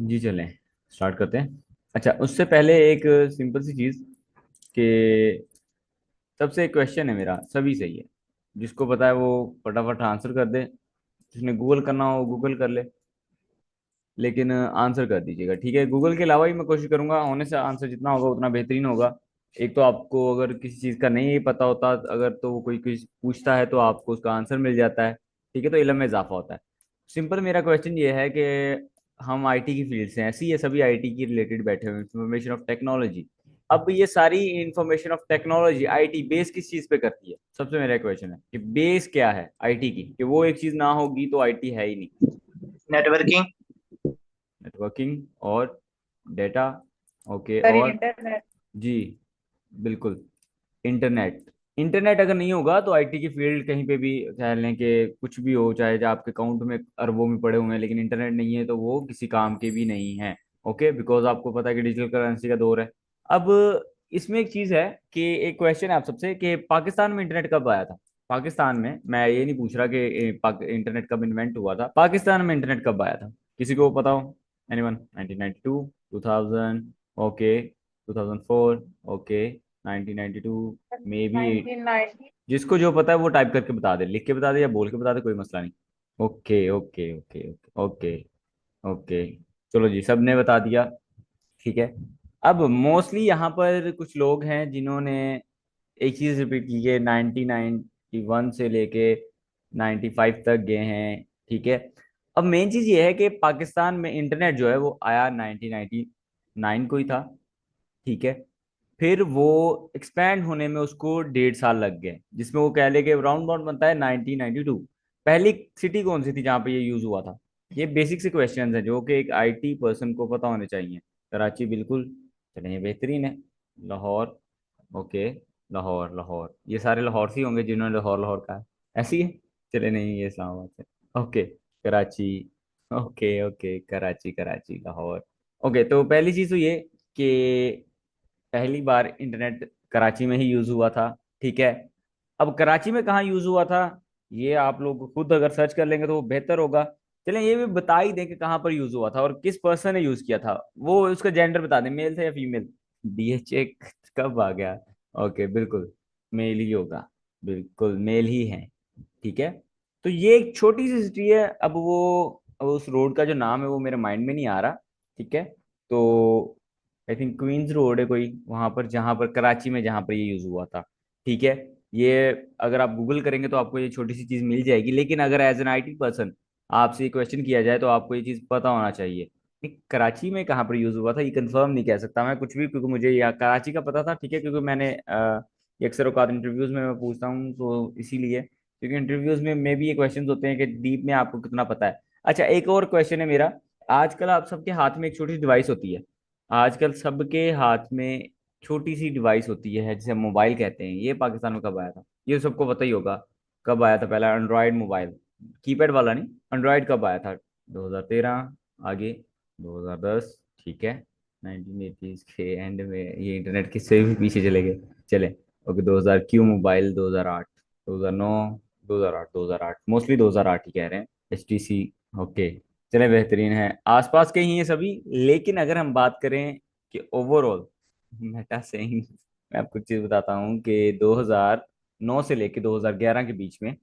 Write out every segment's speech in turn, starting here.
जी चलें, स्टार्ट करते हैं। अच्छा, उससे पहले एक सिंपल सी चीज़ कि सबसे एक क्वेश्चन है मेरा, सभी सही है। जिसको पता है वो फटाफट आंसर कर दे। जिसने गूगल करना हो गूगल कर ले, लेकिन आंसर कर दीजिएगा, ठीक है। गूगल के अलावा ही मैं कोशिश करूंगा, होने से आंसर जितना होगा उतना बेहतरीन होगा। एक तो आपको अगर किसी चीज़ का नहीं पता होता, अगर तो वो कोई कुछ पूछता है तो आपको उसका आंसर मिल जाता है, ठीक है, तो इल्म में इजाफा होता है। सिंपल मेरा क्वेश्चन ये है कि हम आईटी की फील्ड से हैं, ऐसी ये सभी आईटी की रिलेटेड बैठे हुए, इंफॉर्मेशन ऑफ टेक्नोलॉजी। अब ये सारी information of technology IT base किस चीज़ पे करती है, सबसे मेरा क्वेश्चन है कि बेस क्या है आईटी की, कि वो एक चीज़ ना होगी तो आईटी है ही नहीं। नेटवर्किंग। नेटवर्किंग और डेटा, ओके, सर और इंटरनेट। जी बिल्कुल, इंटरनेट। इंटरनेट अगर नहीं होगा तो आईटी की फील्ड कहीं पे भी, कह लें कि कुछ भी हो, चाहे जो आपके अकाउंट में अरबों में पड़े हुए हैं, लेकिन इंटरनेट नहीं है तो वो किसी काम के भी नहीं है। ओके, बिकॉज आपको पता है कि डिजिटल करेंसी का दौर है। अब इसमें एक चीज़ है कि एक क्वेश्चन है आप सबसे कि पाकिस्तान में इंटरनेट कब आया था। पाकिस्तान में, मैं ये नहीं पूछ रहा कि इंटरनेट कब इन्वेंट हुआ था, पाकिस्तान में इंटरनेट कब आया था, किसी को पता हो? Anyone? 1992, 2000, okay, 2004, okay, 1992, may be. 1990। जिसको जो पता है वो टाइप करके बता दे, लिख के बता दे या बोल के बता दे, कोई मसला नहीं। Okay okay okay okay okay okay, चलो जी, सबने बता दिया, ठीक है। अब मोस्टली यहाँ पर कुछ लोग हैं जिन्होंने एक चीज रिपीट की है, 1991 से लेके 95 तक गए हैं, ठीक है। अब मेन चीज ये है कि पाकिस्तान में इंटरनेट जो है वो आया 1999 को ही था, ठीक है। फिर वो एक्सपैंड होने में उसको 1.5 साल लग गए, जिसमें वो कह ले कि राउंड बाउंड बनता है 1992। पहली सिटी कौन सी थी जहाँ पे ये यूज हुआ था? ये बेसिक से क्वेश्चंस हैं जो कि एक आईटी पर्सन को पता होने चाहिए। कराची, बिल्कुल, चलिए ये बेहतरीन है। लाहौर, ओके, लाहौर लाहौर, ये सारे लाहौर से ही होंगे जिन्होंने लाहौर लाहौर कहा है, ऐसी है। चले नहीं, ये इस्लामाबाद से, okay. Karachi, okay okay, Karachi Karachi Lahore. Okay, तो पहली चीज़ तो ये कि पहली बार इंटरनेट कराची में ही यूज हुआ था, ठीक है। अब कराची में कहाँ यूज हुआ था, ये आप लोग खुद अगर सर्च कर लेंगे तो वो बेहतर होगा। चलें ये भी बता ही दें कि कहाँ पर यूज हुआ था और किस पर्सन ने यूज किया था, वो उसका जेंडर बता दें, मेल था या फीमेल। डीएचए कब आ गया? ओके, बिल्कुल मेल ही होगा, बिल्कुल मेल ही है, ठीक है। तो ये एक छोटी सी हिस्ट्री है। अब उस रोड का जो नाम है वो मेरे माइंड में नहीं आ रहा, ठीक है। तो आई थिंक क्वींस रोड है कोई वहां पर, जहां पर कराची में जहां पर ये यूज हुआ था, ठीक है। ये अगर आप गूगल करेंगे तो आपको ये छोटी सी चीज मिल जाएगी, लेकिन अगर एज एन आईटी पर्सन आपसे ये क्वेश्चन किया जाए तो आपको ये चीज पता होना चाहिए कि कराची में कहाँ पर यूज हुआ था। ये कंफर्म नहीं कह सकता मैं कुछ भी, क्योंकि मुझे यहाँ कराची का पता था, ठीक है, क्योंकि मैंने ये अक्सर औकात इंटरव्यूज में मैं पूछता हूँ तो इसीलिए, क्योंकि इंटरव्यूज में भी ये क्वेश्चन होते हैं कि डीप में आपको कितना पता है। अच्छा, एक और क्वेश्चन है मेरा। आजकल आप सबके हाथ में एक छोटी सी डिवाइस होती है, आजकल सबके हाथ में छोटी सी डिवाइस होती है जिसे हम मोबाइल कहते हैं, ये पाकिस्तान में कब आया था? ये सबको पता ही होगा। कब आया था पहला एंड्रॉयड मोबाइल? कीपैड वाला नहीं, एंड्रॉयड कब आया था? 2013, आगे 2010, ठीक है। 1980s के एंड में ये इंटरनेट किससे भी पीछे चले गए। चले, ओके, 2000 क्यू मोबाइल 2008, 2009, 2008, 2008, मोस्टली 2008 ही कह रहे हैं। H T C, okay. चले बेहतरीन है, आसपास के ही हैं सभी। लेकिन अगर हम बात करें कि ओवरऑल मेटा से ही, मैं आपको एक चीज बताता हूँ कि 2009 से लेके 2011 के बीच में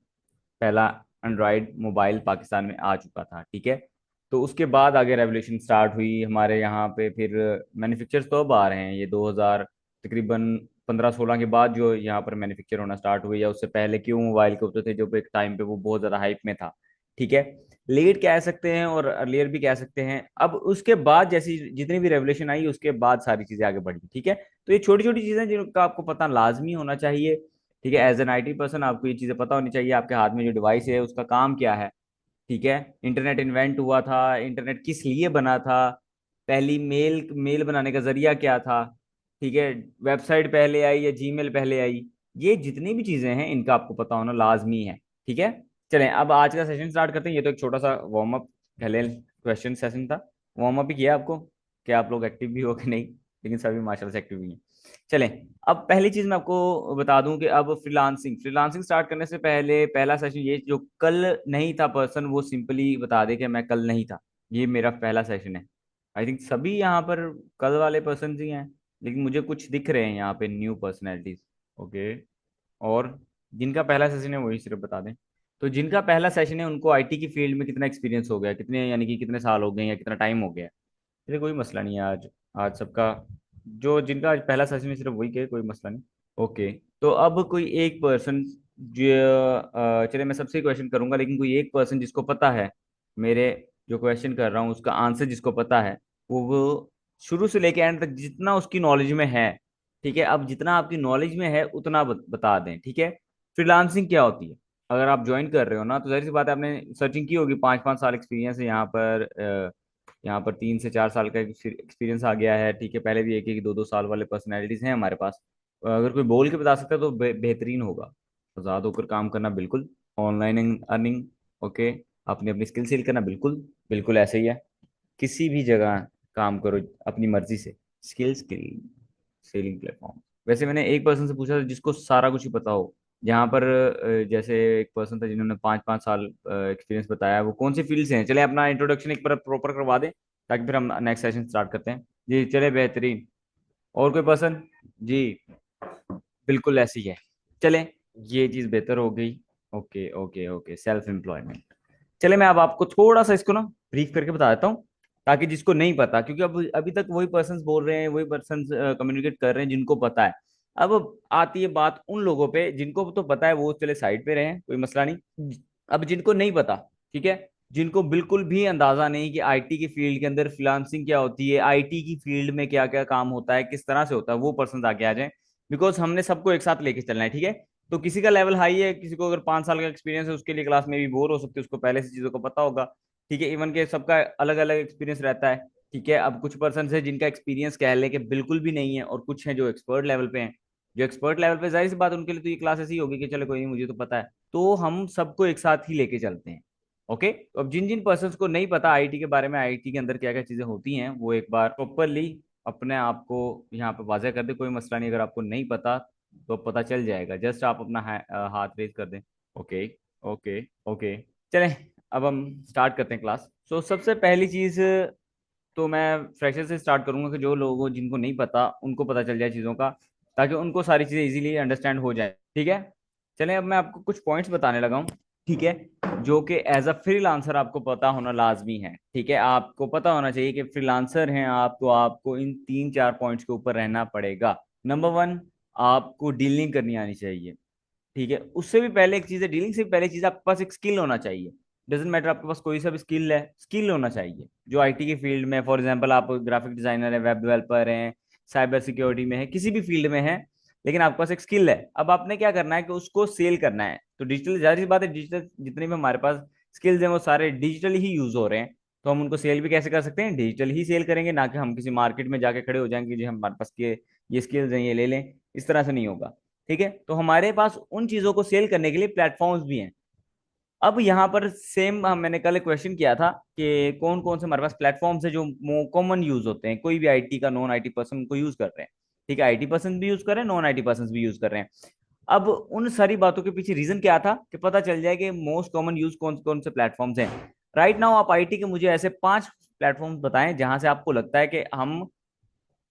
पहला एंड्रॉयड मोबाइल पाकिस्तान में आ चुका था, ठीक है। तो उसके बाद आगे रेवोल्यूशन स्टार्ट हुई हमारे यहाँ पे, फिर मैन्युफैक्चर्स तो अब आ रहे हैं ये 2000 तकरीबन 15-16 के बाद जो यहाँ पर मैन्युफैक्चर होना स्टार्ट हुई, या उससे पहले क्यों मोबाइल के होते थे जो एक टाइम पे वो बहुत ज़्यादा हाइप में था, ठीक है। लेट कह सकते हैं और अर्लियर भी कह सकते हैं। अब उसके बाद जैसी जितनी भी रेवोल्यूशन आई उसके बाद सारी चीज़ें आगे बढ़ी, ठीक है। तो ये छोटी छोटी चीज़ें जिनका आपको पता लाजमी होना चाहिए, ठीक है। एज एन आईटी पर्सन आपको ये चीज़ें पता होनी चाहिए, आपके हाथ में जो डिवाइस है उसका काम क्या है, ठीक है। इंटरनेट इन्वेंट हुआ था, इंटरनेट किस लिए बना था, पहली मेल मेल बनाने का जरिया क्या था, ठीक है। वेबसाइट पहले आई या जीमेल पहले आई, ये जितनी भी चीजें हैं इनका आपको पता होना लाजमी है, ठीक है। चलें अब आज का सेशन स्टार्ट करते हैं। ये तो एक छोटा सा वार्म अप, पहले क्वेश्चन सेशन था, वार्म अप ही किया आपको कि आप लोग एक्टिव भी हो कि नहीं, लेकिन सभी माशाल्लाह से एक्टिव भी हैं। चलें, अब पहली चीज मैं आपको बता दूं कि अब फ्रीलांसिंग फ्रीलांसिंग स्टार्ट करने से पहले पहला सेशन ये, जो कल नहीं था पर्सन वो सिंपली बता दे कि मैं कल नहीं था। ये मेरा पहला सेशन है आई थिंक सभी यहाँ पर कल वाले पर्सन ही हैं, लेकिन मुझे कुछ दिख रहे हैं यहाँ पे न्यू पर्सनैलिटीज। ओके। और जिनका पहला सेशन है वही सिर्फ बता दें। तो जिनका पहला सेशन है उनको आईटी की फील्ड में कितना एक्सपीरियंस हो गया, कितने यानी कि कितने साल हो गए या कितना टाइम हो गया, इसलिए कोई मसला नहीं है आज। आज सबका जो जिनका आज पहला सेशन है सिर्फ वही के, कोई मसला नहीं। ओके। तो अब कोई एक पर्सन जो चलिए मैं सबसे क्वेश्चन करूंगा, लेकिन कोई एक पर्सन जिसको पता है मेरे जो क्वेश्चन कर रहा हूँ उसका आंसर जिसको पता है, वो शुरू से लेके एंड तक जितना उसकी नॉलेज में है, ठीक है, अब जितना आपकी नॉलेज में है उतना बता दें, ठीक है। फ्रीलांसिंग क्या होती है? अगर आप ज्वाइन कर रहे हो ना तो जाहिर सी बात है आपने सर्चिंग की होगी, 5-5 साल एक्सपीरियंस है यहाँ पर, यहाँ पर 3 से 4 साल का एक्सपीरियंस आ गया है, ठीक है। पहले भी 1-1, 2-2 साल वाले पर्सनैलिटीज हैं हमारे पास। अगर कोई बोल के बता सकता है तो बेहतरीन होगा। आजाद होकर काम करना बिल्कुल, ऑनलाइन अर्निंग, ओके, अपनी अपनी स्किल सेल करना बिल्कुल, बिल्कुल ऐसे ही है। किसी भी जगह काम करो अपनी मर्जी से, स्किल स्किल सेलिंग प्लेटफॉर्म। वैसे मैंने एक पर्सन से पूछा था जिसको सारा कुछ ही पता हो, जहाँ पर जैसे एक पर्सन था जिन्होंने 5-5 साल एक्सपीरियंस बताया, वो कौन सी फील्ड से हैं, चले अपना इंट्रोडक्शन एक बार प्रॉपर करवा दें ताकि फिर हम नेक्स्ट सेशन स्टार्ट करते हैं। जी चले, बेहतरीन। और कोई पर्सन? जी बिल्कुल ऐसी है। चलें, ये चीज़ बेहतर हो गई। Okay okay okay, self employment. चले मैं अब आपको थोड़ा सा इसको ना ब्रीफ करके बता देता हूँ, ताकि जिसको नहीं पता, क्योंकि अब अभी तक वही पर्सन्स बोल रहे हैं, वही पर्सन्स कम्युनिकेट कर रहे हैं जिनको पता है। अब आती है बात उन लोगों पे जिनको तो पता है, वो चले साइड पे रहे, कोई मसला नहीं। अब जिनको नहीं पता, ठीक है, जिनको बिल्कुल भी अंदाजा नहीं कि आईटी की फील्ड के अंदर फ्रीलांसिंग क्या होती है, आईटी की फील्ड में क्या क्या काम होता है, किस तरह से होता है, वो पर्सन आगे आ जाए। बिकॉज हमने सबको एक साथ लेके चलना है, ठीक है। तो किसी का लेवल हाई है, किसी को अगर 5 साल का एक्सपीरियंस है उसके लिए क्लास में भी बोर हो सकती है, उसको पहले से चीजों को पता होगा, ठीक है। इवन के सबका अलग अलग एक्सपीरियंस रहता है, ठीक है। अब कुछ पर्सन है जिनका एक्सपीरियंस कह ले कि बिल्कुल भी नहीं है, और कुछ हैं जो एक्सपर्ट लेवल पे हैं। जो एक्सपर्ट लेवल पे, जाहिर सी बात उनके लिए तो ये क्लास ऐसी होगी कि चलो कोई नहीं, मुझे तो पता है, तो हम सबको एक साथ ही लेके चलते हैं। ओके। तो अब जिन जिन पर्सन को नहीं पता आईटी के बारे में, आईटी के अंदर क्या क्या चीजें होती हैं, वो एक बार प्रॉपरली अपने आप को यहाँ पे वाजह कर दे। कोई मसला नहीं, अगर आपको नहीं पता तो पता चल जाएगा, जस्ट आप अपना हाथ रेज कर दें। Okay okay okay. चलें, अब हम स्टार्ट करते हैं क्लास। सो सबसे पहली चीज़ तो मैं फ्रेशर से स्टार्ट करूंगा कि जो लोगों जिनको नहीं पता उनको पता चल जाए चीज़ों का, ताकि उनको सारी चीज़ें इजीली अंडरस्टैंड हो जाए, ठीक है। चलें, अब मैं आपको कुछ पॉइंट्स बताने लगा हूँ, ठीक है, जो कि एज अ फ्रीलांसर आपको पता होना लाजमी है, ठीक है। आपको पता होना चाहिए कि फ्रीलांसर हैं आप, तो आपको इन 3-4 पॉइंट्स के ऊपर रहना पड़ेगा। नंबर वन, आपको डीलिंग करनी आनी चाहिए, ठीक है। उससे भी पहले एक चीज है, डीलिंग से भी पहले चीज, आपके पास एक स्किल होना चाहिए। डजेंट मैटर आपके पास कोई सा भी स्किल है, स्किल होना चाहिए जो आईटी की फील्ड में, फॉर एग्जांपल आप ग्राफिक डिजाइनर है, वेब डेवलपर हैं, साइबर सिक्योरिटी में है, किसी भी फील्ड में है, लेकिन आपके पास एक स्किल है। अब आपने क्या करना है कि उसको सेल करना है। तो डिजिटल, जाहिर सी बात है, डिजिटल जितने भी हमारे पास स्किल्स हैं वो सारे डिजिटल ही यूज हो रहे हैं, तो हम उनको सेल भी कैसे कर सकते हैं, डिजिटल ही सेल करेंगे, ना कि हम किसी मार्केट में जाके खड़े हो जाएंगे जी हमारे पास ये स्किल्स हैं ये ले लें, इस तरह से नहीं होगा, ठीक है। तो हमारे पास उन चीजों को सेल करने के लिए प्लेटफॉर्म्स भी हैं। अब यहाँ पर सेम मैंने कल क्वेश्चन किया था कि कौन कौन से हमारे पास प्लेटफॉर्म्स है जो कॉमन यूज होते हैं, कोई भी आईटी का नॉन आईटी पर्सन उनको यूज कर रहे हैं, ठीक है। आईटी पर्सन भी यूज कर रहे हैं, नॉन आईटी पर्सन भी यूज कर रहे हैं। अब उन सारी बातों के पीछे रीजन क्या था कि पता चल जाए कि मोस्ट कॉमन यूज कौन कौन से प्लेटफॉर्म्स हैं। राइट नाउ आप आईटी के मुझे ऐसे 5 प्लेटफॉर्म्स बताएं जहां से आपको लगता है कि हम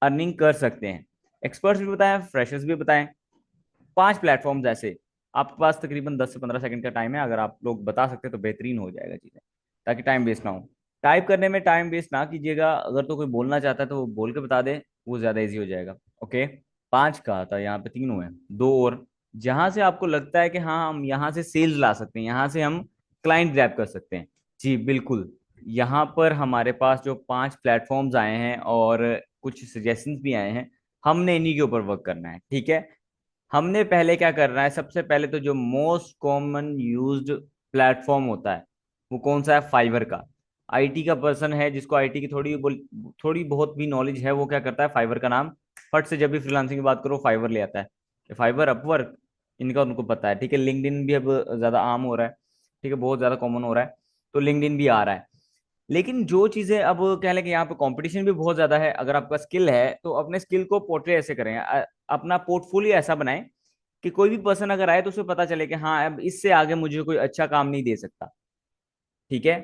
अर्निंग कर सकते हैं। एक्सपर्ट्स भी बताएं, फ्रेशर्स भी बताएं, 5 प्लेटफॉर्म्स ऐसे। आपके पास तकरीबन 10 से 15 सेकंड का टाइम है, अगर आप लोग बता सकते हैं तो बेहतरीन हो जाएगा चीज़ें, ताकि टाइम वेस्ट ना हो। टाइप करने में टाइम वेस्ट ना कीजिएगा, अगर तो कोई बोलना चाहता है तो वो बोल के बता दे, वो ज़्यादा इजी हो जाएगा। ओके। 5 कहा था, यहाँ पे 3 हुए हैं, 2 और। जहां से आपको लगता है कि हाँ हम यहाँ से सेल्स ला सकते हैं, यहाँ से हम क्लाइंट ग्रैब कर सकते हैं, जी बिल्कुल। यहाँ पर हमारे पास जो 5 प्लेटफॉर्म्स आए हैं और कुछ सजेशंस भी आए हैं, हमने इन्हीं के ऊपर वर्क करना है, ठीक है। हमने पहले क्या करना है, सबसे पहले तो जो मोस्ट कॉमन यूज्ड प्लेटफॉर्म होता है वो कौन सा है, फाइवर का। आईटी का पर्सन है जिसको आईटी की थोड़ी बहुत भी नॉलेज है, वो क्या करता है, फाइवर का नाम फट से जब भी फ्रीलांसिंग की बात करो फाइवर ले आता है। फाइवर, अपवर्क, इनका उनको पता है, ठीक है। लिंक्डइन भी अब ज्यादा आम हो रहा है, ठीक है, बहुत ज्यादा कॉमन हो रहा है, तो लिंक्डइन भी आ रहा है। लेकिन जो चीजें अब कह लें कि यहाँ पे कंपटीशन भी बहुत ज्यादा है, अगर आपका स्किल है तो अपने स्किल को पोर्ट्रे ऐसे करें, अपना पोर्टफोलियो ऐसा बनाएं कि कोई भी पर्सन अगर आए तो उसे पता चले कि हाँ अब इससे आगे मुझे कोई अच्छा काम नहीं दे सकता, ठीक है।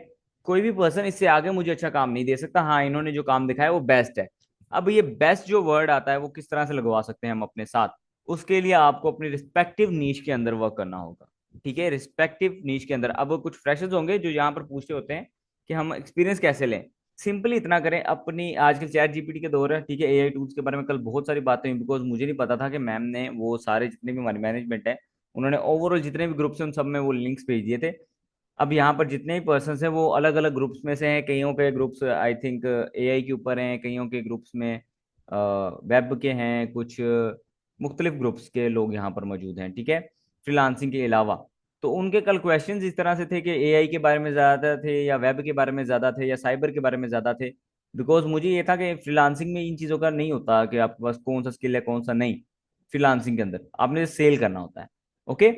कोई भी पर्सन इससे आगे मुझे अच्छा काम नहीं दे सकता। हाँ, इन्होंने जो काम दिखाया वो बेस्ट है। अब ये बेस्ट जो वर्ड आता है वो किस तरह से लगवा सकते हैं हम अपने साथ, उसके लिए आपको अपनी रिस्पेक्टिव नीश के अंदर वर्क करना होगा। ठीक है, रिस्पेक्टिव नीश के अंदर। अब कुछ फ्रेशर्स होंगे जो यहाँ पर पूछते होते हैं कि हम एक्सपीरियंस कैसे लें। सिंपली इतना करें, अपनी आजकल चैट जीपीटी के दौर है, ठीक है, एआई टूल्स के बारे में कल बहुत सारी बातें हुई, बिकॉज मुझे नहीं पता था कि मैम ने वो सारे जितने भी हमारे मैनेजमेंट है, उन्होंने ओवरऑल जितने भी ग्रुप्स हैं उन सब में वो लिंक्स भेज दिए थे। अब यहाँ पर जितने भी पर्सन हैं वो अलग अलग ग्रुप्स में से हैं। कईयों के ग्रुप्स आई थिंक एआई के ऊपर हैं, कईयों के ग्रुप्स में वेब के हैं, कुछ मुख्तलिफ ग्रुप्स के लोग यहाँ पर मौजूद हैं, ठीक है, फ्रीलांसिंग के अलावा। तो उनके कल क्वेश्चंस इस तरह से थे कि एआई के बारे में ज़्यादा थे या वेब के बारे में ज़्यादा थे या साइबर के बारे में ज़्यादा थे। बिकॉज मुझे ये था कि फ्रीलांसिंग में इन चीज़ों का नहीं होता कि आपके पास कौन सा स्किल है कौन सा नहीं। फ्रीलांसिंग के अंदर आपने सेल करना होता है। ओके।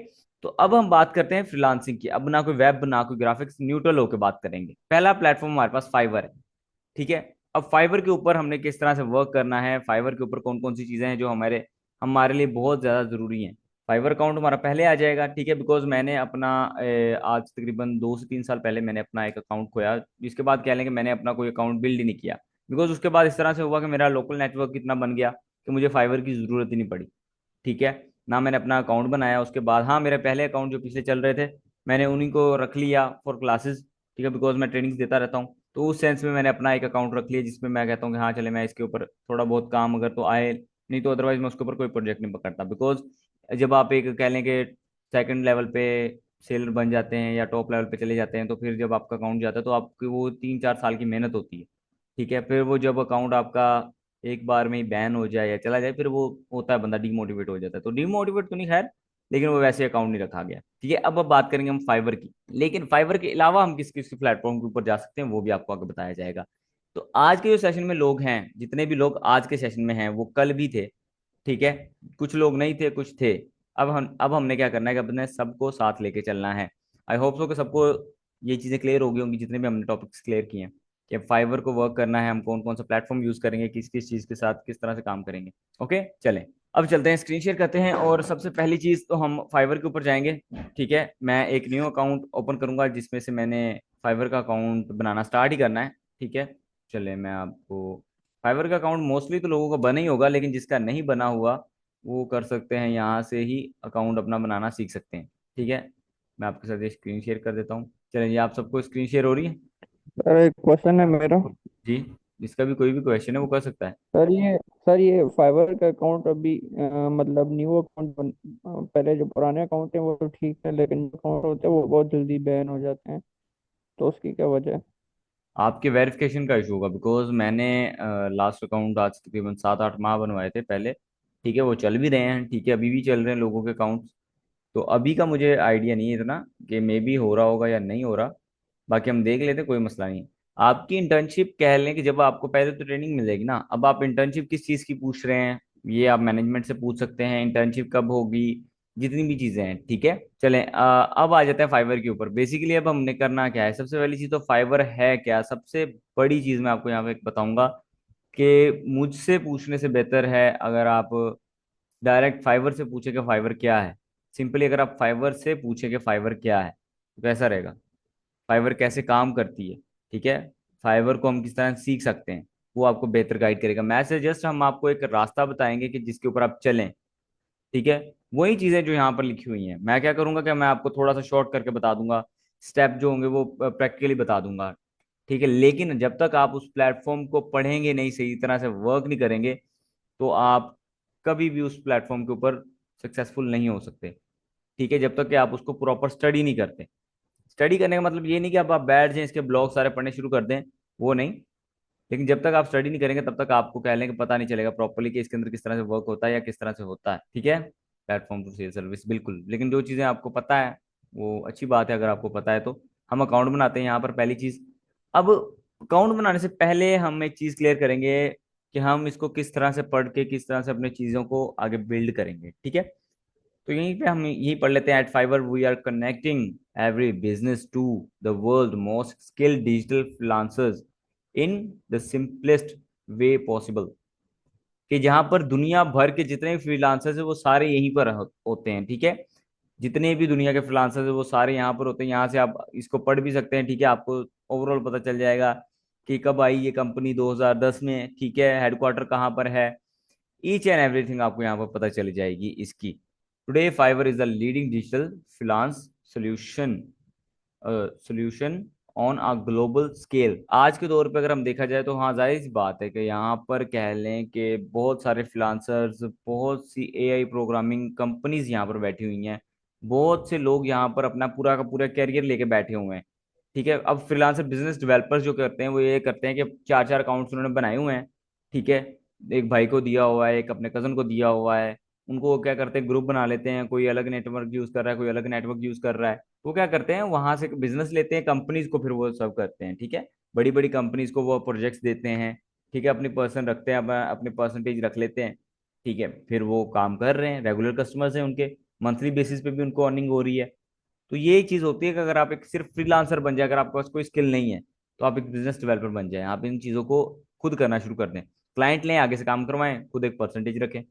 तो अब हम बात करते हैं फ्रीलांसिंग की। अब ना कोई वेब ना कोई ग्राफिक्स, न्यूट्रल होकर बात करेंगे। पहला प्लेटफॉर्म हमारे पास फाइवर है, ठीक है। अब फाइवर के ऊपर हमने किस तरह से वर्क करना है, फाइवर के ऊपर कौन कौन सी चीजें हैं जो हमारे हमारे लिए बहुत ज्यादा जरूरी हैं। फाइवर अकाउंट हमारा पहले आ जाएगा, ठीक है, बिकॉज मैंने अपना आज तकरीबन 2 से 3 साल पहले मैंने अपना एक अकाउंट खोया। जिसके बाद कह लें कि मैंने अपना कोई अकाउंट बिल्ड ही नहीं किया, बिकॉज उसके बाद इस तरह से हुआ कि मेरा लोकल नेटवर्क इतना बन गया कि मुझे फाइवर की जरूरत ही नहीं पड़ी। ठीक है, ना मैंने अपना अकाउंट बनाया उसके बाद। हाँ, मेरे पहले अकाउंट जो पिछले चल रहे थे मैंने उन्हीं को रख लिया फॉर क्लासेस, ठीक है, बिकॉज मैं ट्रेनिंग्स देता रहता हूँ। तो उस सेंस में मैंने अपना एक अकाउंट रख लिया जिसमें मैं कहता हूँ कि हाँ चले, मैं इसके ऊपर थोड़ा बहुत काम अगर तो आए, नहीं तो अदरवाइज मैं उसके ऊपर कोई प्रोजेक्ट नहीं पकड़ता। बिकॉज जब आप एक कह लें कि सेकंड लेवल पे सेलर बन जाते हैं या टॉप लेवल पे चले जाते हैं, तो फिर जब आपका अकाउंट जाता है तो आपकी वो 3-4 साल की मेहनत होती है। ठीक है, फिर वो जब अकाउंट आपका एक बार में ही बैन हो जाए या चला जाए, फिर वो होता है बंदा डीमोटिवेट हो जाता है। तो डीमोटिवेट तो नहीं खैर, लेकिन वो वैसे अकाउंट नहीं रखा गया। ठीक है, अब बात करेंगे हम फाइवर की। लेकिन फाइवर के अलावा हम किस किस प्लेटफॉर्म के ऊपर जा सकते हैं वो भी आपको आगे बताया जाएगा। तो आज के जो सेशन में लोग हैं, जितने भी लोग आज के सेशन में हैं वो कल भी थे, ठीक है। कुछ लोग नहीं थे, कुछ थे। अब हमने क्या करना है कि अपने सबको साथ लेके चलना है। आई होप सो कि सबको ये चीज़ें क्लियर हो गई होंगी जितने भी हमने टॉपिक्स क्लियर किए हैं, कि फाइवर को वर्क करना है, हम कौन कौन सा प्लेटफॉर्म यूज करेंगे, किस किस चीज़ के साथ किस तरह से काम करेंगे। ओके, चलें अब चलते हैं, स्क्रीन शेयर करते हैं। और सबसे पहली चीज़ तो हम फाइवर के ऊपर जाएंगे। ठीक है, मैं एक न्यू अकाउंट ओपन करूंगा जिसमें से मैंने फाइवर का अकाउंट बनाना स्टार्ट ही करना है। ठीक है, चले मैं आपको फाइवर का अकाउंट मोस्टली तो लोगों का बना ही होगा, लेकिन जिसका नहीं बना हुआ वो कर सकते हैं, यहाँ से ही अकाउंट अपना बनाना सीख सकते हैं। ठीक है, मैं आपके साथ ये स्क्रीन शेयर कर देता हूँ। चलें जी, आप सबको स्क्रीन शेयर हो रही है? सर एक क्वेश्चन है मेरा। जी, जिसका भी कोई भी क्वेश्चन है वो कर सकता है। सर ये सर ये फाइवर का अकाउंट अभी मतलब न्यू अकाउंट पहले जो पुराने अकाउंट है वो तो ठीक है, लेकिन जो अकाउंट होते हैं वो बहुत जल्दी बैन हो जाते हैं, तो उसकी क्या वजह है? आपके वेरिफिकेशन का इशू होगा, बिकॉज मैंने लास्ट अकाउंट आज तकरीबन 7-8 माह बनवाए थे पहले। ठीक है, वो चल भी रहे हैं, ठीक है, अभी भी चल रहे हैं लोगों के अकाउंट। तो अभी का मुझे आइडिया नहीं है इतना कि मे बी हो रहा होगा या नहीं हो रहा। बाकी हम देख लेते हैं, कोई मसला नहीं। आपकी इंटर्नशिप कह लें कि जब आपको पहले तो ट्रेनिंग मिल जाएगी ना, अब आप इंटर्नशिप किस चीज़ की पूछ रहे हैं ये आप मैनेजमेंट से पूछ सकते हैं। इंटर्नशिप कब होगी, जितनी भी चीज़ें हैं, ठीक है। चलें अब आ जाते हैं फाइवर के ऊपर। बेसिकली अब हमने करना क्या है, सबसे पहली चीज़ तो फाइवर है क्या। सबसे बड़ी चीज़ मैं आपको यहाँ पे बताऊंगा कि मुझसे पूछने से बेहतर है अगर आप डायरेक्ट फाइवर से पूछे कि फाइवर क्या है। सिंपली अगर आप फाइवर से पूछे कि फाइवर क्या है तो कैसा रहेगा, फाइवर कैसे काम करती है, ठीक है, फाइवर को हम किस तरह सीख सकते हैं, वो आपको बेहतर गाइड करेगा। मैं से जस्ट हम आपको एक रास्ता बताएंगे कि जिसके ऊपर आप चलें। ठीक है, वही चीजें जो यहाँ पर लिखी हुई हैं, मैं क्या करूंगा कि मैं आपको थोड़ा सा शॉर्ट करके बता दूंगा, स्टेप जो होंगे वो प्रैक्टिकली बता दूंगा। ठीक है, लेकिन जब तक आप उस प्लेटफॉर्म को पढ़ेंगे नहीं, सही तरह से वर्क नहीं करेंगे, तो आप कभी भी उस प्लेटफॉर्म के ऊपर सक्सेसफुल नहीं हो सकते। ठीक है, जब तक कि आप उसको प्रॉपर स्टडी नहीं करते। स्टडी करने का मतलब ये नहीं कि अब आप बैठ जाएं इसके ब्लॉग सारे पढ़ने शुरू कर दें, वो नहीं। लेकिन जब तक आप स्टडी नहीं करेंगे तब तक आपको कह लें कि पता नहीं चलेगा प्रॉपरली कि इसके अंदर किस तरह से वर्क होता है या किस तरह से होता है। ठीक है, प्लेटफॉर्म टू सेल सर्विस बिल्कुल। लेकिन जो चीज़ें आपको पता है वो अच्छी बात है, अगर आपको पता है तो। हम अकाउंट बनाते हैं यहाँ पर पहली चीज़। अब अकाउंट बनाने से पहले हम एक चीज़ क्लियर करेंगे कि हम इसको किस तरह से पढ़ के किस तरह से अपने चीज़ों को आगे बिल्ड करेंगे। ठीक है, तो यहीं पे हम यही पढ़ लेते हैं। At Fiverr we are connecting every business to the world most skilled digital freelancers in the simplest way possible. कि जहां पर दुनिया भर के जितने भी फ्रीलांसर्स हैं वो सारे यहीं पर होते हैं। ठीक है, जितने भी दुनिया के फ्रीलांसर्स है वो सारे यहाँ पर होते हैं। यहाँ से आप इसको पढ़ भी सकते हैं, ठीक है, आपको ओवरऑल पता चल जाएगा कि कब आई ये कंपनी, 2010 में, ठीक है, हेडक्वार्टर कहाँ पर है, ईच एंड एवरीथिंग आपको यहाँ पर पता चल जाएगी इसकी। Today Fiverr is the leading digital freelance solution solution on a global scale. आज के दौर पे अगर हम देखा जाए तो हाँ, जाहिर सी बात है कि यहाँ पर कह लें कि बहुत सारे फ्रीलांसर्स, बहुत सी एआई प्रोग्रामिंग कंपनीज यहाँ पर बैठी हुई हैं। बहुत से लोग यहाँ पर अपना पूरा का पूरा कैरियर लेके बैठे हुए हैं। ठीक है, अब फ्रीलांसर बिजनेस डेवलपर्स जो करते हैं वो ये करते हैं कि चार चार अकाउंट्स उन्होंने बनाए हुए हैं। ठीक है, एक भाई को दिया हुआ है, एक अपने कजन को दिया हुआ है। उनको वो क्या करते हैं, ग्रुप बना लेते हैं, कोई अलग नेटवर्क यूज कर रहा है, कोई अलग नेटवर्क यूज कर रहा है। वो क्या करते हैं, वहां से बिजनेस लेते हैं कंपनीज को, फिर वो सब करते हैं। ठीक है, बड़ी बड़ी कंपनीज को वो प्रोजेक्ट्स देते हैं। ठीक है, अपनी पर्सन रखते हैं, अपने परसेंटेज रख लेते हैं। ठीक है, फिर वो काम कर रहे हैं, रेगुलर कस्टमर्स हैं उनके, मंथली बेसिस पे भी उनको अर्निंग हो रही है। तो ये चीज होती है कि अगर आप एक सिर्फ फ्रीलांसर बन जाए, अगर आपके पास कोई स्किल नहीं है, तो आप एक बिजनेस डेवलपर बन जाए, आप इन चीजों को खुद करना शुरू कर दें। क्लाइंट लें, आगे से काम करवाएं, खुद एक परसेंटेज रखें।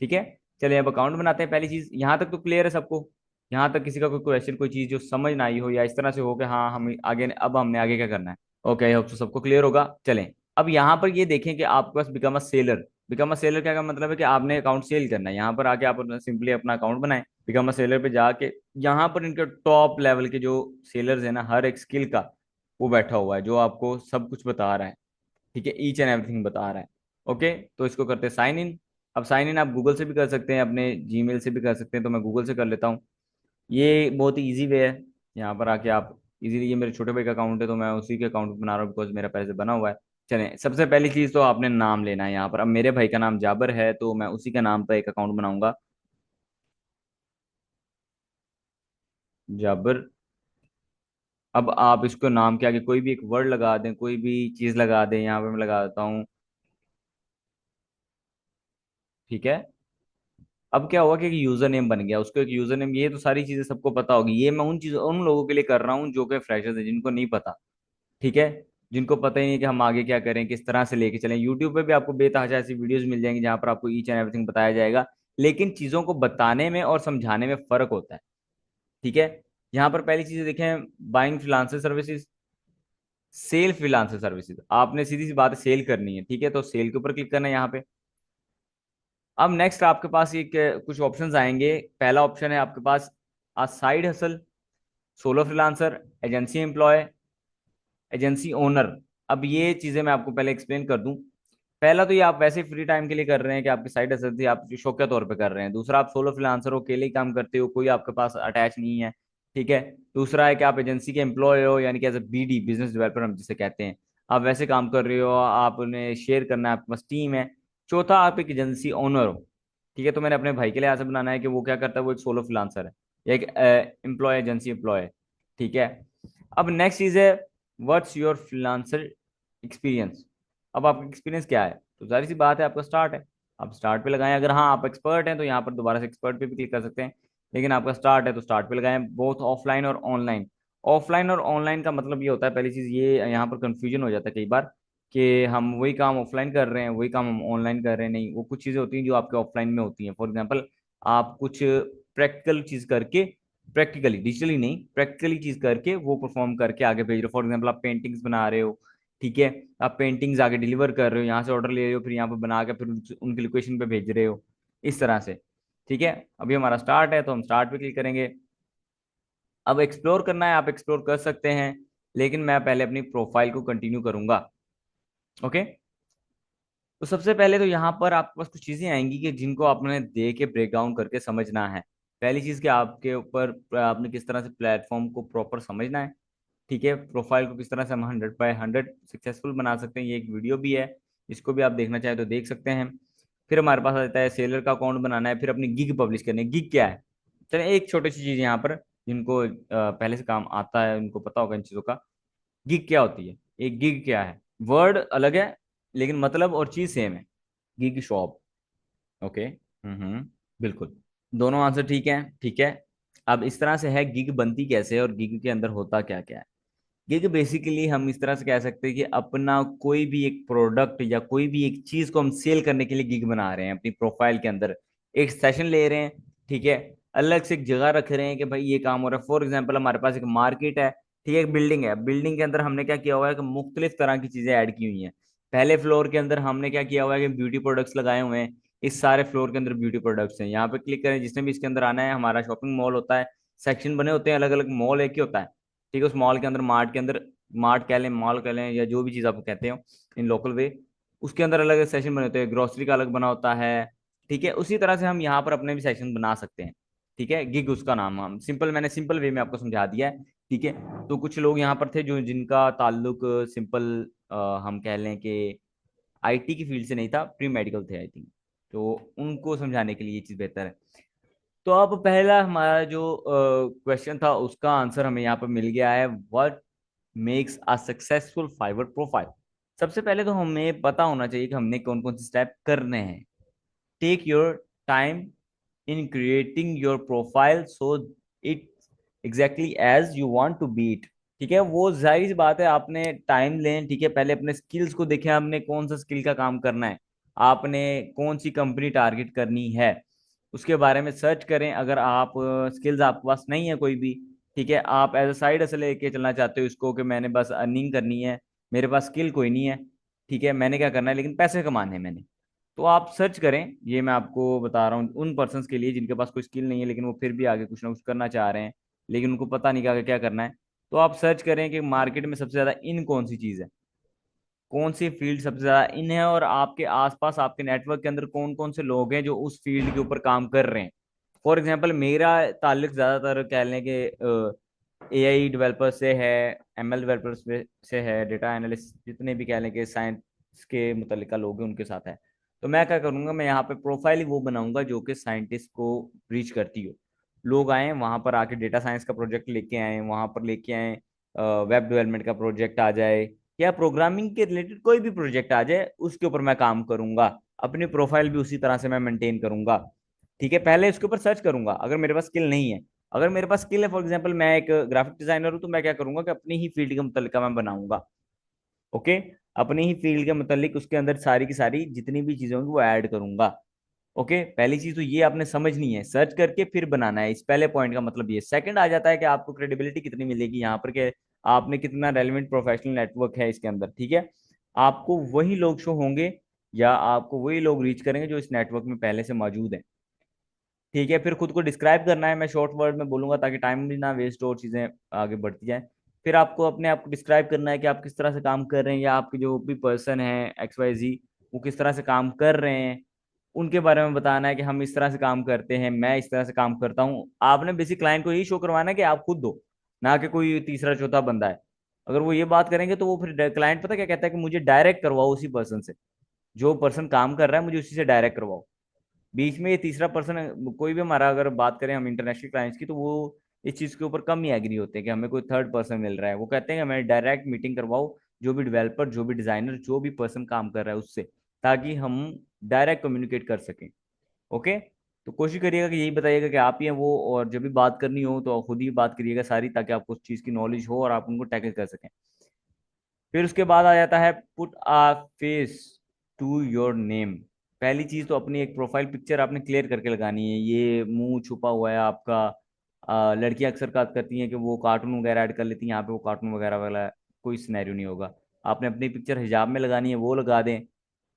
ठीक है, चलिए अब अकाउंट बनाते हैं। पहली चीज, यहाँ तक तो क्लियर है सबको? यहाँ तक किसी का कोई क्वेश्चन, कोई चीज जो समझ ना आई हो या इस तरह से हो कि हाँ हम आगे, अब हमने आगे क्या करना है? ओके, आई होप तो सबको क्लियर होगा। चलें, अब यहाँ पर ये देखें कि आपके पास become a seller. Become a seller क्या का मतलब है कि आपने अकाउंट सेल करना है। यहाँ पर आके आप सिंपली अपना अकाउंट बनाएं, बिकम अ सेलर पे जाके, यहाँ पर इनके टॉप लेवल के जो सेलर्स है ना, हर एक स्किल का वो बैठा हुआ है जो आपको सब कुछ बता रहा है। ठीक है, ईच एंड एवरीथिंग बता रहा है। ओके, तो इसको करते हैं साइन इन। अब साइन इन आप गूगल से भी कर सकते हैं, अपने जीमेल से भी कर सकते हैं, तो मैं गूगल से कर लेता हूँ। ये बहुत ही ईजी वे है। यहाँ पर आके आप इजीली, ये मेरे छोटे भाई का अकाउंट है तो मैं उसी के अकाउंट बना रहा हूँ बिकॉज मेरा पहले से बना हुआ है। चलें, सबसे पहली चीज़ तो आपने नाम लेना है यहाँ पर। अब मेरे भाई का नाम जाबर है तो मैं उसी के नाम पर एक अकाउंट बनाऊंगा, जाबर। अब आप इसको नाम के आगे कोई भी एक वर्ड लगा दें, कोई भी चीज़ लगा दें, यहाँ पर मैं लगा देता हूँ, ठीक है। अब क्या हुआ कि एक यूजर नेम बन गया, उसको एक यूजर नेम, ये तो सारी चीजें सबको पता होगी। ये मैं उन चीजों, उन लोगों के लिए कर रहा हूँ जो कि फ्रेशर्स है, जिनको नहीं पता। ठीक है, जिनको पता ही नहीं कि हम आगे क्या करें, किस तरह से लेके चलें। यूट्यूब पे भी आपको बेतहाशा ऐसी वीडियोस मिल जाएंगी जहां पर आपको ईच एंड एवरीथिंग बताया जाएगा, लेकिन चीजों को बताने में और समझाने में फर्क होता है। ठीक है, यहाँ पर पहली चीज देखें, buying freelancer services, sell freelancer services. आपने सीधी सी बात है, सेल करनी है। ठीक है, तो सेल के ऊपर क्लिक करना है यहाँ पे। अब नेक्स्ट आपके पास एक कुछ ऑप्शंस आएंगे। पहला ऑप्शन है आपके पास a side hustle, solo freelancer, agency employ, agency owner. अब ये चीजें मैं आपको पहले एक्सप्लेन कर दूं। पहला तो ये आप वैसे फ्री टाइम के लिए कर रहे हैं कि आपकी साइड हसल थी, आप शौकिया तौर पे कर रहे हैं। दूसरा, आप सोलो फ्रीलांसर हो, अकेले ही काम करते हो, कोई आपके पास अटैच नहीं है। ठीक है। दूसरा है कि आप एजेंसी के एम्प्लॉय हो, यानी कि as a BD, business developer हम जिसे कहते हैं, आप वैसे काम कर रहे हो, आपने शेयर करना है, आपके पास टीम है। चौथा, आप एक एजेंसी ओनर हो। ठीक है, तो मैंने अपने भाई के लिए ऐसा बनाना है कि वो क्या करता है, वो एक सोलो फ्रीलांसर है, या एक एम्प्लॉय, एजेंसी एम्प्लॉय है। ठीक है। अब नेक्स्ट चीज है, व्हाट्स योर फ्रीलांसर एक्सपीरियंस। अब आपका एक्सपीरियंस क्या है? तो जाहिर सी बात है, आपका स्टार्ट है, आप स्टार्ट पे लगाएं। अगर हाँ आप एक्सपर्ट हैं तो यहाँ पर दोबारा से एक्सपर्ट पे भी क्लिक कर सकते हैं, लेकिन आपका स्टार्ट है तो स्टार्ट पे लगाएं, बोथ ऑफलाइन और ऑनलाइन। ऑफलाइन और ऑनलाइन का मतलब ये होता है, पहली चीज ये यहाँ पर कंफ्यूजन हो जाता है कई बार कि हम वही काम ऑफलाइन कर रहे हैं, वही काम हम ऑनलाइन कर रहे हैं। नहीं, वो कुछ चीजें होती हैं जो आपके ऑफलाइन में होती हैं। फॉर एग्जाम्पल, आप कुछ प्रैक्टिकल चीज करके, प्रैक्टिकली, डिजिटली नहीं, प्रैक्टिकली चीज करके वो परफॉर्म करके आगे भेज रहे हो। फॉर एग्जाम्पल, आप पेंटिंग्स बना रहे हो, ठीक है, आप पेंटिंग्स आगे डिलीवर कर रहे हो, यहाँ से ऑर्डर ले रहे हो, फिर यहाँ पर बना के फिर उनकी लोकेशन पे भेज रहे हो, इस तरह से। ठीक है, अभी हमारा स्टार्ट है तो हम स्टार्ट पे क्लिक करेंगे। अब एक्सप्लोर करना है, आप एक्सप्लोर कर सकते हैं, लेकिन मैं पहले अपनी प्रोफाइल को कंटिन्यू करूंगा। ओके, तो सबसे पहले तो यहाँ पर आपके पास कुछ चीजें आएंगी कि जिनको आपने दे के ब्रेक डाउन करके समझना है। पहली चीज कि आपके ऊपर आपने किस तरह से प्लेटफॉर्म को प्रॉपर समझना है। ठीक है, प्रोफाइल को किस तरह से हम 100/100 सक्सेसफुल बना सकते हैं, ये एक वीडियो भी है, इसको भी आप देखना चाहें तो देख सकते हैं। फिर हमारे पास आता है सेलर का अकाउंट बनाना है, फिर अपनी गिग पब्लिश करनी है। गिग क्या है? चलिए, एक छोटी सी चीज यहाँ पर, जिनको पहले से काम आता है उनको पता होगा इन चीज़ों का। गिग क्या होती है? एक गिग क्या है? वर्ड अलग है लेकिन मतलब और चीज सेम है। Gig shop. ओके, बिल्कुल, दोनों आंसर ठीक है। ठीक है, अब इस तरह से है, गिग बनती कैसे है और गिग के अंदर होता क्या क्या है। गिग बेसिकली हम इस तरह से कह सकते हैं कि अपना कोई भी एक प्रोडक्ट या कोई भी एक चीज को हम सेल करने के लिए गिग बना रहे हैं अपनी प्रोफाइल के अंदर, एक सेशन ले रहे हैं। ठीक है, अलग से एक जगह रख रहे हैं कि भाई ये काम हो रहा है। फॉर एग्जाम्पल हमारे पास एक मार्केट है, ठीक है, एक बिल्डिंग है, बिल्डिंग के अंदर हमने क्या किया हुआ है कि मुख्तलिफ तरह की चीजें ऐड की हुई हैं। पहले फ्लोर के अंदर हमने क्या किया हुआ है कि ब्यूटी प्रोडक्ट्स लगाए हुए हैं। इस सारे फ्लोर के अंदर ब्यूटी प्रोडक्ट्स हैं, यहाँ पे क्लिक करें, जिसने भी इसके अंदर आना है, हमारा शॉपिंग मॉल होता है, सेक्शन बने होते हैं अलग अलग, मॉल एक ही होता है, ठीक है। उस मॉल के अंदर, मार्ट के अंदर, मार्ट कह लें, मॉल कह लें, या जो भी चीज़ आप कहते हो इन लोकल वे, उसके अंदर अलग अलग सेशन बने होते हैं, ग्रोसरी का अलग बना होता है, ठीक है। उसी तरह से हम यहाँ पर अपने भी सेक्शन बना सकते हैं, ठीक है। गिग उसका नाम, हम सिंपल, मैंने सिंपल वे में आपको समझा दिया है, ठीक है। तो कुछ लोग यहाँ पर थे जो जिनका ताल्लुक सिंपल, हम कह लें कि आईटी की फील्ड से नहीं था, प्री मेडिकल थे आई थिंक, तो उनको समझाने के लिए ये चीज़ बेहतर है। तो अब पहला हमारा जो क्वेश्चन था उसका आंसर हमें यहाँ पर मिल गया है, what makes a successful Fiverr profile. सबसे पहले तो हमें पता होना चाहिए कि हमने कौन कौन से स्टेप करने हैं। Take your time in creating your profile so it exactly as you want to be it, ठीक है। वो जाहिर सी बात है, आपने टाइम लें, ठीक है। पहले अपने स्किल्स को देखें, आपने कौन सा स्किल का काम करना है, आपने कौन सी कंपनी टारगेट करनी है, उसके बारे में सर्च करें। अगर आप स्किल्स आपके पास नहीं है कोई भी, ठीक है, आप एज अ साइड हसल लेके चलना चाहते हो इसको कि मैंने बस अर्निंग करनी है, मेरे पास स्किल कोई नहीं है, ठीक है, मैंने क्या करना है लेकिन पैसे कमाने हैं मैंने, तो आप सर्च करें। ये मैं आपको बता रहा हूँ उन पर्सन्स के लिए जिनके पास कोई स्किल नहीं है लेकिन वो फिर भी आगे कुछ ना कुछ करना चाह रहे हैं, लेकिन उनको पता नहीं कि आगे क्या करना है। तो आप सर्च करें कि मार्केट में सबसे ज़्यादा इन कौन सी चीज़ है, कौन सी फील्ड सबसे ज़्यादा इन है, और आपके आसपास आपके नेटवर्क के अंदर कौन कौन से लोग हैं जो उस फील्ड के ऊपर काम कर रहे हैं। फॉर एग्जाम्पल मेरा ताल्लुक ज़्यादातर कह लें कि एआई डेवलपर से है, एमएल डेवलपर से है, डेटा एनालिस्ट, जितने भी कह लें कि साइंस के मुतल्लिक लोग हैं उनके साथ है। तो मैं क्या करूँगा, मैं यहाँ पे प्रोफाइल ही वो बनाऊंगा जो कि साइंटिस्ट को रीच करती हो। लोग आए वहाँ पर आके डेटा साइंस का प्रोजेक्ट लेके आए, वहाँ पर लेके आए वेब डेवलपमेंट का प्रोजेक्ट आ जाए, या प्रोग्रामिंग के रिलेटेड कोई भी प्रोजेक्ट आ जाए, उसके ऊपर मैं काम करूंगा। अपनी प्रोफाइल भी उसी तरह से मैं मेंटेन करूंगा, ठीक है। पहले इसके ऊपर सर्च करूंगा अगर मेरे पास स्किल नहीं है। अगर मेरे पास स्किल है, फॉर एग्जांपल मैं एक ग्राफिक डिजाइनर हूं, तो मैं क्या करूंगा कि अपनी ही फील्ड के मुतल्लिका मैं बनाऊंगा, ओके। अपनी ही फील्ड के मुतल्लिक उसके अंदर सारी की सारी जितनी भी चीजें होंगी वो ऐड करूंगा, ओके। पहली चीज तो ये आपने समझनी है, सर्च करके फिर बनाना है, इस पहले पॉइंट का मतलब ये। सेकंड आ जाता है कि आपको क्रेडिबिलिटी कितनी मिलेगी यहाँ पर, कि आपने कितना रेलिवेंट प्रोफेशनल नेटवर्क है इसके अंदर, ठीक है। आपको वही लोग शो होंगे या आपको वही लोग रीच करेंगे जो इस नेटवर्क में पहले से मौजूद हैं, ठीक है। फिर खुद को डिस्क्राइब करना है, मैं शॉर्ट वर्ड में बोलूंगा ताकि टाइम भी ना वेस्ट हो और चीज़ें आगे बढ़ती जाएं। फिर आपको अपने आप को डिस्क्राइब करना है कि आप किस तरह से काम कर रहे हैं, या आपके जो भी पर्सन है एक्स वाई जी, वो किस तरह से काम कर रहे हैं, उनके बारे में बताना है कि हम इस तरह से काम करते हैं, मैं इस तरह से काम करता हूँ। आपने बेसिक क्लाइंट को यही शो करवाना है कि आप खुद हो, ना कि कोई तीसरा चौथा बंदा है। अगर वो ये बात करेंगे तो वो फिर क्लाइंट पता क्या कहता है कि मुझे डायरेक्ट करवाओ उसी पर्सन से, जो पर्सन काम कर रहा है मुझे उसी से डायरेक्ट करवाओ। बीच में ये तीसरा पर्सन कोई भी हमारा, अगर बात करें हम इंटरनेशनल क्लाइंट्स की, तो वो इस चीज़ के ऊपर कम ही एग्री होते हैं कि हमें कोई थर्ड पर्सन मिल रहा है। वो कहते हैं कि हमें डायरेक्ट मीटिंग करवाओ, जो भी डेवलपर, जो भी डिजाइनर, जो भी पर्सन काम कर रहा है उससे, ताकि हम डायरेक्ट कम्युनिकेट कर सकें, ओके। तो कोशिश करिएगा कि यही बताइएगा कि आप ही हैं वो, और जब भी बात करनी हो तो खुद ही बात करिएगा सारी, ताकि आपको उस चीज़ की नॉलेज हो और आप उनको टैकल कर सकें। फिर उसके बाद आ जाता है put a face to your name. पहली चीज तो अपनी एक प्रोफाइल पिक्चर आपने क्लियर करके लगानी है। ये मुंह छुपा हुआ है आपका, लड़कियां अक्सर बात करती हैं कि वो कार्टून वगैरह ऐड कर लेती हैं, यहाँ पे वो कार्टून वगैरह वाला कोई सिनेरियो नहीं होगा। आपने अपनी पिक्चर हिजाब में लगानी है, वो लगा दें,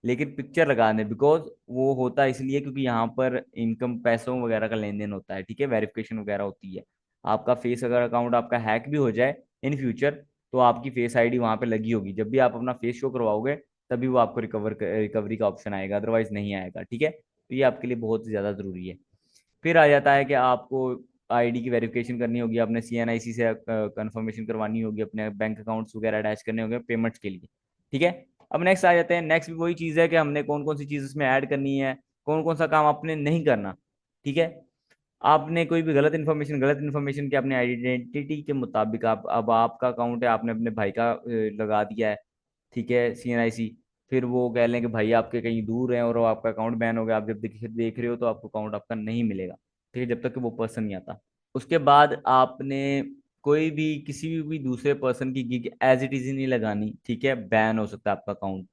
लेकिन पिक्चर लगा दें, बिकॉज वो होता है इसलिए क्योंकि यहाँ पर इनकम, पैसों वगैरह का लेन देन होता है, ठीक है, वेरिफिकेशन वगैरह होती है। आपका फेस अगर अकाउंट आपका हैक भी हो जाए इन फ्यूचर, तो आपकी फेस आईडी वहां पे लगी होगी, जब भी आप अपना फेस शो करवाओगे तभी वो आपको रिकवरी का ऑप्शन आएगा, अदरवाइज नहीं आएगा, ठीक है। तो ये आपके लिए बहुत ज़्यादा ज़रूरी है। फिर आ जाता है कि आपको आईडी की वेरिफिकेशन करनी होगी, आपने सीएनआईसी से कंफर्मेशन करवानी होगी, अपने बैंक अकाउंट्स वगैरह अटैच करने होंगे पेमेंट्स के लिए, ठीक है। अब नेक्स्ट आ जाते हैं, नेक्स्ट भी वही चीज़ है कि हमने कौन कौन सी चीज़ इसमें ऐड करनी है, कौन कौन सा काम आपने नहीं करना, ठीक है। आपने कोई भी गलत इन्फॉर्मेशन की अपने आइडेंटिटी के मुताबिक, आप अब आपका अकाउंट है, आपने अपने भाई का लगा दिया है, ठीक है, सीएनआईसी। फिर वो कह लें कि भाई आपके कहीं दूर हैं और वो आपका अकाउंट बैन हो गया, आप जब देख रहे हो तो आपको अकाउंट आपका नहीं मिलेगा, ठीक है, जब तक कि वो पर्सन नहीं आता। उसके बाद आपने कोई भी किसी भी दूसरे पर्सन की गिग एज इट इज ही नहीं लगानी, ठीक है, बैन हो सकता है आपका अकाउंट,